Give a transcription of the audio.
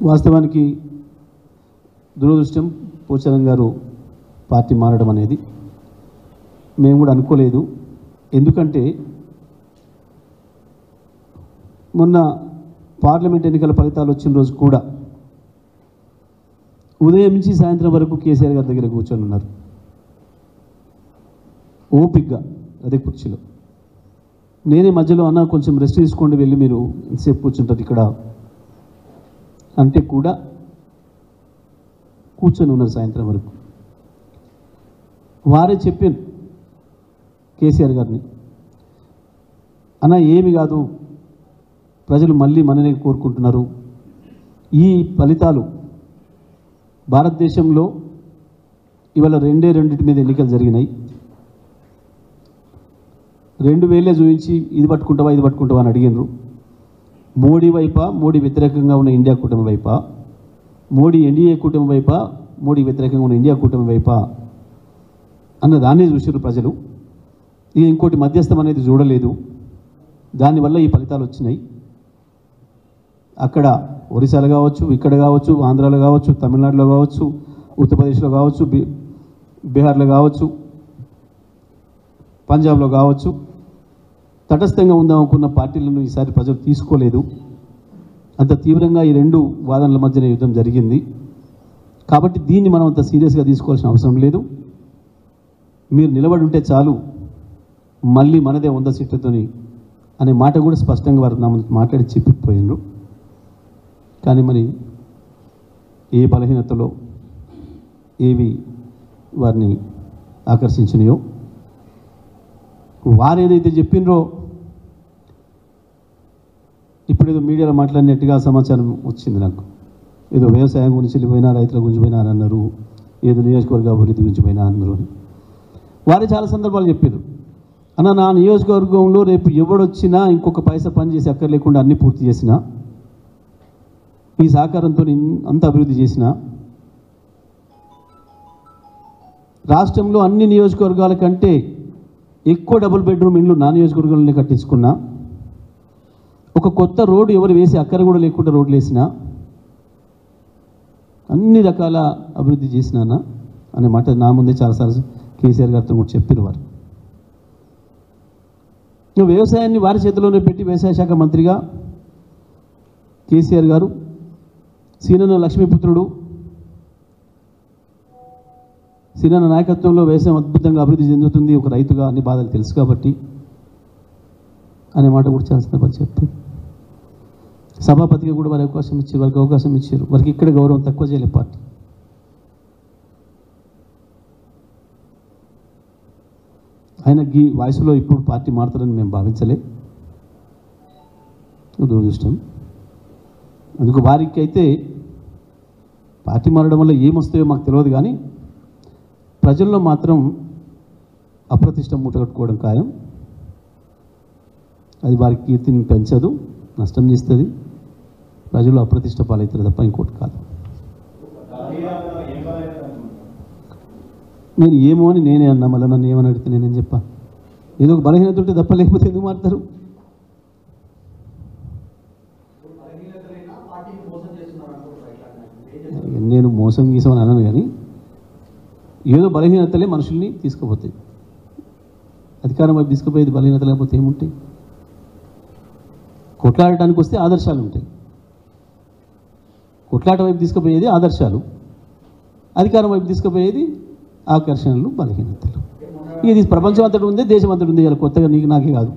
వాస్తవానికి దురదృష్టం పోచారం గారు పార్టీ మారడం అనేది మేము కూడా అనుకోలేదు. ఎందుకంటే మొన్న పార్లమెంట్ ఎన్నికల ఫలితాలు వచ్చిన రోజు కూడా ఉదయం నుంచి సాయంత్రం వరకు కేసీఆర్ గారి దగ్గర కూర్చొని ఉన్నారు ఓపిక్గా అదే కుర్చీలో. నేనే మధ్యలో అన్న కొంచెం రెస్ట్ తీసుకోండి, వెళ్ళి మీరు ఎంతసేపు కూర్చుంటారు ఇక్కడ అంటే కూడా కూర్చొని ఉన్నారు సాయంత్రం వరకు. వారే చెప్పాను కేసీఆర్ గారిని, అన్న ఏమి కాదు, ప్రజలు మళ్ళీ మననే కోరుకుంటున్నారు. ఈ ఫలితాలు భారతదేశంలో ఇవాళ రెండింటి మీద ఎన్నికలు జరిగినాయి. 2000 చూపించి ఇది పట్టుకుంటావా అని అడిగినారు. మోడీ వైపా, మోడీ వ్యతిరేకంగా ఉన్న ఇండియా కూటమి వైపా, మోడీ ఎన్డీఏ కూటమి వైపా, మోడీ వ్యతిరేకంగా ఉన్న ఇండియా కూటమి వైపా అన్న దాన్ని చూసారు ప్రజలు. ఇది ఇంకోటి మధ్యస్థం అనేది చూడలేదు. దానివల్ల ఈ ఫలితాలు వచ్చినాయి. అక్కడ ఒరిస్సాలో కావచ్చు, ఇక్కడ కావచ్చు, ఆంధ్రాలో కావచ్చు, తమిళనాడులో కావచ్చు, ఉత్తరప్రదేశ్లో కావచ్చు, బీహార్లో కావచ్చు, పంజాబ్లో కావచ్చు, తటస్థంగా ఉందామనుకున్న పార్టీలను ఈసారి ప్రజలు తీసుకోలేదు. అంత తీవ్రంగా ఈ రెండు వాదనల మధ్యన యుద్ధం జరిగింది. కాబట్టి దీన్ని మనం అంత సీరియస్గా తీసుకోవాల్సిన అవసరం లేదు. మీరు నిలబడి ఉంటే చాలు, మళ్ళీ మనదే 100 సీట్లతోని అనే మాట కూడా స్పష్టంగా వారు నా మాట్లాడి చెప్పిపోయినారు. కానీ మరి ఏ బలహీనతలో ఏవి వారిని ఆకర్షించినాయో, వారు ఏదైతే చెప్పినరో ఇప్పుడు ఏదో మీడియాలో మాట్లాడినట్టుగా సమాచారం వచ్చింది నాకు. ఏదో వ్యవసాయం గురించి వెళ్ళిపోయినా, రైతుల గురించి పోయినా అని అన్నారు, ఏదో నియోజకవర్గ అభివృద్ధి గురించి పోయినా అన్నారు అని వారే చాలా సందర్భాలు చెప్పారు. అన్న నా నియోజకవర్గంలో రేపు ఎవడొచ్చినా ఇంకొక పైసా పని చేసి అక్కర్ లేకుండా అన్నీ పూర్తి చేసిన, ఈ సహకారంతో అంత అభివృద్ధి చేసిన, రాష్ట్రంలో అన్ని నియోజకవర్గాల కంటే ఎక్కువ డబుల్ బెడ్రూమ్ ఇండ్లు నా నియోజకవర్గంలోనే కట్టించుకున్నా, ఒక కొత్త రోడ్డు ఎవరు వేసి అక్కర కూడా లేకుండా రోడ్లు వేసిన, అన్ని రకాల అభివృద్ధి చేసినా అనే మాట నా ముందే చాలాసార్లు కేసీఆర్ గారితో కూడా చెప్పారు వారు. వ్యవసాయాన్ని వారి చేతిలోనే పెట్టి వ్యవసాయ శాఖ మంత్రిగా కేసీఆర్ గారు, సీనన్న లక్ష్మీపుత్రుడు, సీనన్న నాయకత్వంలో వ్యవసాయం అద్భుతంగా అభివృద్ధి చెందుతుంది ఒక రైతుగా, అన్ని బాధలు తెలుసు కాబట్టి అనే మాట కూడా చాలా సందర్భాలు చెప్తారు. సభాపతిగా కూడా వారికి అవకాశం ఇచ్చారు. వారికి ఇక్కడ గౌరవం తక్కువ చేయలేదు పార్టీ. ఆయన ఈ వయసులో ఇప్పుడు పార్టీ మారుతారని మేము భావించలే, దురదృష్టం. అందుకు వారికి అయితే పార్టీ మారడం వల్ల ఏమొస్తాయో మాకు తెలియదు, కానీ ప్రజల్లో మాత్రం అప్రతిష్ట మూటగట్టుకోవడం ఖాయం. అది వారి కీర్తిని పెంచదు, నష్టం చేస్తుంది. ప్రజలు అప్రతిష్ట పాలవుతారు తప్ప ఇంకోటి కాదు. నేను ఏమో అని నేనే అన్నా, మళ్ళీ నన్ను ఏమని అడిగితే నేనేం చెప్పా? ఏదో ఒక బలహీనత ఉంటే తప్ప, లేకపోతే ఎందుకు మారుతారు? నేను మోసం గీసామని అన్నాను, కానీ ఏదో బలహీనతలే మనుషుల్ని తీసుకుపోతాయి. అధికారం వైపు తీసుకుపోయేది బలహీనత లేకపోతే ఏముంటాయి? కొట్లాడటానికి వస్తే ఆదర్శాలు ఉంటాయి, కొట్లాట వైపు తీసుకుపోయేది ఆదర్శాలు, అధికారం వైపు తీసుకుపోయేది ఆకర్షణలు, బలహీనతలు. ఇది ప్రపంచం అంతటి ఉంది, దేశం అంతటి ఉంది. ఇలా కొత్తగా నీకు నాకే కాదు.